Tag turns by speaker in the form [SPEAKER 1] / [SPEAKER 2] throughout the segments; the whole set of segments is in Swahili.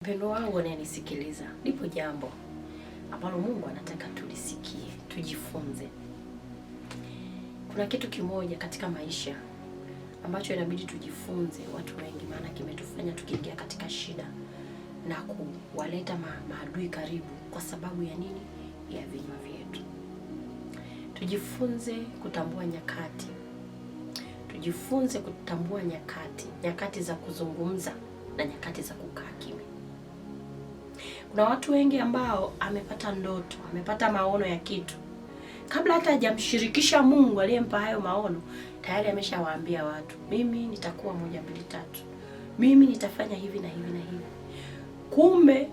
[SPEAKER 1] Mpendwa wangu anayenisikiliza, lipo jambo ambalo Mungu anataka tulisikie, tujifunze. Kuna kitu kimoja katika maisha ambacho inabidi tujifunze watu wengi, maana kimetufanya tukiingia katika shida na kuwaleta maadui karibu kwa sababu ya nini? Ya vinywa vyetu. Tujifunze kutambua nyakati. Tujifunze kutambua nyakati za kuzungumza na nyakati za kukaa kimya. Kuna watu wengi ambao amepata ndoto, amepata maono ya kitu. Kabla hata hajamshirikisha Mungu aliyempa hayo maono, tayari ameshawaambia watu, mimi nitakuwa 1, 2, 3. Mimi nitafanya hivi na hivi na hivi. Kumbe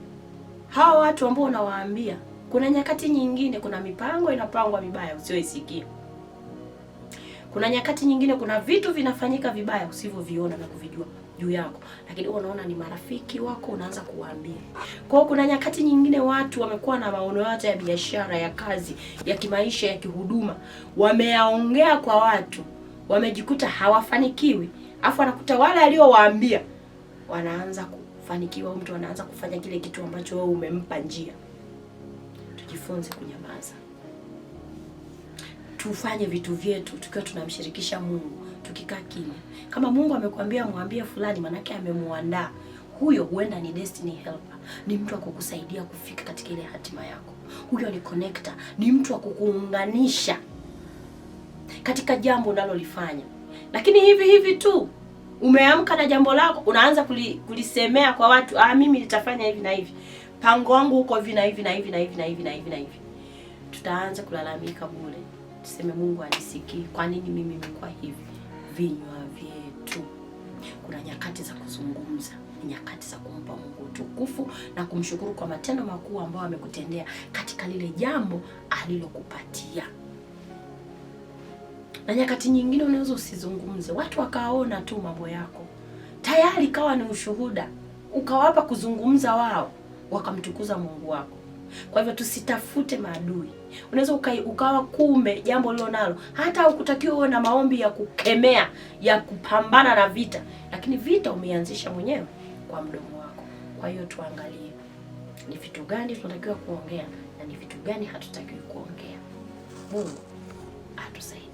[SPEAKER 1] hawa watu ambao unawaambia, kuna nyakati nyingine kuna mipango inapangwa mibaya usiyoisikia. Kuna nyakati nyingine kuna vitu vinafanyika vibaya usivyoviona na kuvijua juu yako, lakini unaona ni marafiki wako, unaanza kuwaambia. Kwa hiyo kuna nyakati nyingine watu wamekuwa na maono yote ya biashara, ya kazi, ya kimaisha, ya kihuduma, wameyaongea kwa watu, wamejikuta hawafanikiwi, afu anakuta wale aliowaambia wanaanza kufanikiwa, mtu anaanza kufanya kile kitu ambacho wewe umempa njia. Tujifunze kunyamaza. Tufanye vitu vyetu tukiwa tunamshirikisha Mungu, tukikaa kimya. Kama Mungu amekwambia mwambie fulani, manake amemuandaa. Huyo huenda ni destiny helper, ni mtu wa kukusaidia kufika katika ile hatima yako. Huyo ni connector, ni mtu wa kukuunganisha katika jambo unalolifanya. Lakini hivi tu umeamka na jambo lako, unaanza kulisemea kwa watu, mimi nitafanya hivi na hivi. Pango wangu huko hivi na hivi na hivi na hivi na hivi na hivi na hivi. Tutaanza kulalamika bure. Tuseme Mungu anisikii, kwa nini mimi nimekuwa hivi? Vinywa vyetu. Kuna nyakati za kuzungumza, nyakati za kumpa Mungu utukufu na kumshukuru kwa matendo makuu ambayo amekutendea katika lile jambo alilokupatia. Na nyakati nyingine unaweza usizungumze, watu wakaona tu mambo yako, tayari kawa ni ushuhuda, ukawapa kuzungumza wao, wakamtukuza Mungu wako. Kwa hivyo tusitafute maadui. Unaweza ukawa kumbe jambo lilo nalo, hata ukutakiwa uwe na maombi ya kukemea, ya kupambana na vita, lakini vita umeianzisha mwenyewe kwa mdomo wako. Kwa hiyo tuangalie ni vitu gani tunatakiwa kuongea na ni vitu gani hatutakiwi kuongea. Mungu atusaidie.